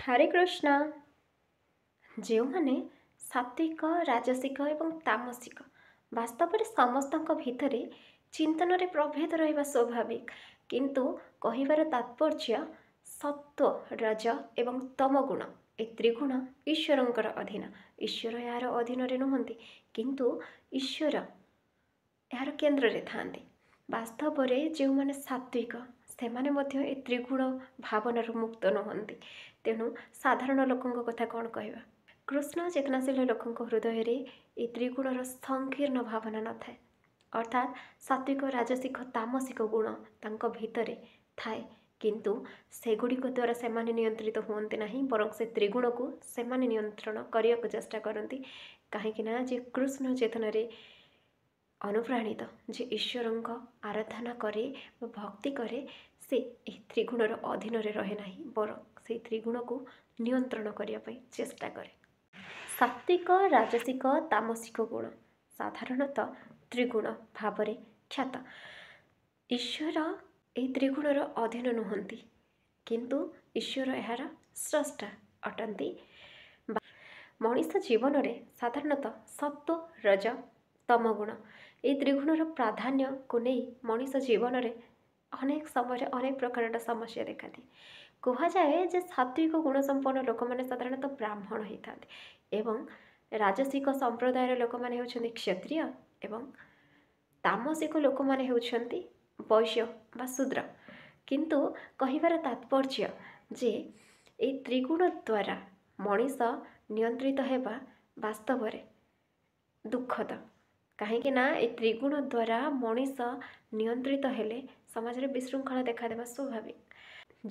हरे कृष्णा। ଯେଉଁମାନେ ସାତ୍ଵିକ ରାଜସିକ ଏବଂ ତାମସିକ ବାସ୍ତବରେ ସମସ୍ତଙ୍କ ଭିତରେ ଚିନ୍ତନରେ ପ୍ରଭେଦ ରହିବା ସ୍ୱାଭାବିକ, କିନ୍ତୁ କହିବାର ତାତ୍ପର୍ଯ୍ୟ ସତ୍ଵ ରଜ ଏବଂ ତମ ଗୁଣ ଏ ତ୍ରିଗୁଣ ଈଶ୍ୱରଙ୍କର ଅଧୀନ। ଈଶ୍ୱର ଏହାର ଅଧୀନରେ ନୁହନ୍ତି, କିନ୍ତୁ ଈଶ୍ୱର ଏହାର କେନ୍ଦ୍ରରେ ଥାନ୍ତି। ବାସ୍ତବରେ ଯେଉଁମାନେ ସାତ୍ଵିକ ସେମାନେ ମଧ୍ୟ ଏ ତ୍ରିଗୁଣ ଭାବନାରୁ ମୁକ୍ତ ନୁହନ୍ତି। ତେଣୁ ସାଧାରଣ ଲୋକଙ୍କ କଥା କ'ଣ କହିବା? କୃଷ୍ଣ ଚେତନାଶୀଳ ଲୋକଙ୍କ ହୃଦୟରେ ଏ ତ୍ରିଗୁଣର ସଂକୀର୍ଣ୍ଣ ଭାବନା ନଥାଏ। ଅର୍ଥାତ୍ ସାତ୍ଵିକ ରାଜସିକ ତାମସିକ ଗୁଣ ତାଙ୍କ ଭିତରେ ଥାଏ, କିନ୍ତୁ ସେଗୁଡ଼ିକ ଦ୍ୱାରା ସେମାନେ ନିୟନ୍ତ୍ରିତ ହୁଅନ୍ତି ନାହିଁ, ବରଂ ସେ ତ୍ରିଗୁଣକୁ ସେମାନେ ନିୟନ୍ତ୍ରଣ କରିବାକୁ ଚେଷ୍ଟା କରନ୍ତି। କାହିଁକିନା ଯେ କୃଷ୍ଣ ଚେତନାରେ ଅନୁପ୍ରାଣିତ, ଯେ ଈଶ୍ୱରଙ୍କ ଆରାଧନା କରେ ବା ଭକ୍ତି କରେ, ସେ ଏହି ତ୍ରିଗୁଣର ଅଧୀନରେ ରହେ ନାହିଁ, ବରଂ ସେହି ତ୍ରିଗୁଣକୁ ନିୟନ୍ତ୍ରଣ କରିବା ପାଇଁ ଚେଷ୍ଟା କରେ। ସାତ୍ଵିକ ରାଜସିକ ତାମସିକ ଗୁଣ ସାଧାରଣତଃ ତ୍ରିଗୁଣ ଭାବରେ ଖ୍ୟାତ। ଈଶ୍ୱର ଏହି ତ୍ରିଗୁଣର ଅଧୀନ ନୁହନ୍ତି, କିନ୍ତୁ ଈଶ୍ୱର ଏହାର ସ୍ରଷ୍ଟା ଅଟନ୍ତି। ମଣିଷ ଜୀବନରେ ସାଧାରଣତଃ ସତ୍ଵ ରଜ ତମ ଗୁଣ ଏହି ତ୍ରିଗୁଣର ପ୍ରାଧାନ୍ୟକୁ ନେଇ ମଣିଷ ଜୀବନରେ ଅନେକ ସମୟରେ ଅନେକ ପ୍ରକାରର ସମସ୍ୟା ଦେଖାଦିଏ। କୁହାଯାଏ ଯେ ସାତ୍ଵିକ ଗୁଣସମ୍ପନ୍ନ ଲୋକମାନେ ସାଧାରଣତଃ ବ୍ରାହ୍ମଣ ହୋଇଥାନ୍ତି ଏବଂ ରାଜସିକ ସମ୍ପ୍ରଦାୟର ଲୋକମାନେ ହେଉଛନ୍ତି କ୍ଷତ୍ରିୟ ଏବଂ ତାମସିକ ଲୋକମାନେ ହେଉଛନ୍ତି ବୈଶ୍ୟ ବା ଶୂଦ୍ର। କିନ୍ତୁ କହିବାର ତାତ୍ପର୍ଯ୍ୟ ଯେ ଏହି ତ୍ରିଗୁଣ ଦ୍ୱାରା ମଣିଷ ନିୟନ୍ତ୍ରିତ ହେବା ବାସ୍ତବରେ ଦୁଃଖଦ। କାହିଁକି ନା ଏହି ତ୍ରିଗୁଣ ଦ୍ୱାରା ମଣିଷ ନିୟନ୍ତ୍ରିତ ହେଲେ ସମାଜରେ ବିଶୃଙ୍ଖଳା ଦେଖାଦେବା ସ୍ୱାଭାବିକ।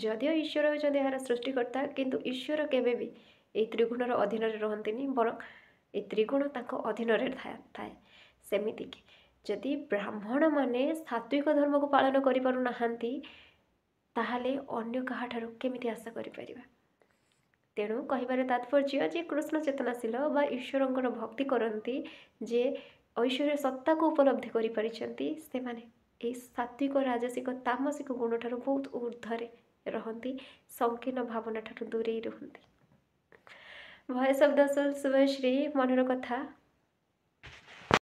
ଯଦିଓ ଈଶ୍ୱର ହେଉଛନ୍ତି ଏହାର ସୃଷ୍ଟିକର୍ତ୍ତା, କିନ୍ତୁ ଈଶ୍ୱର କେବେ ବି ଏହି ତ୍ରିଗୁଣର ଅଧୀନରେ ରହନ୍ତିନି, ବରଂ ଏହି ତ୍ରିଗୁଣ ତାଙ୍କ ଅଧୀନରେ ଥାଏ। ସେମିତିକି ଯଦି ବ୍ରାହ୍ମଣମାନେ ସାତ୍ଵିକ ଧର୍ମକୁ ପାଳନ କରିପାରୁନାହାନ୍ତି, ତାହେଲେ ଅନ୍ୟ କାହାଠାରୁ କେମିତି ଆଶା କରିପାରିବା? ତେଣୁ କହିବାର ତାତ୍ପର୍ଯ୍ୟ ଯେ କୃଷ୍ଣ ଚେତନାଶୀଳ ବା ଈଶ୍ୱରଙ୍କର ଭକ୍ତି କରନ୍ତି, ଯେ ଐଶ୍ୱର୍ଯ୍ୟ ସତ୍ତାକୁ ଉପଲବ୍ଧି କରିପାରିଛନ୍ତି, ସେମାନେ ଏହି ସାତ୍ଵିକ ରାଜସିକ ତାମସିକ ଗୁଣଠାରୁ ବହୁତ ଊର୍ଦ୍ଧ୍ୱରେ ରହନ୍ତି, ସଂକୀର୍ଣ୍ଣ ଭାବନା ଠାରୁ ଦୂରେଇ ରୁହନ୍ତି। Voice of the soul Shubhashree, ମନର କଥା।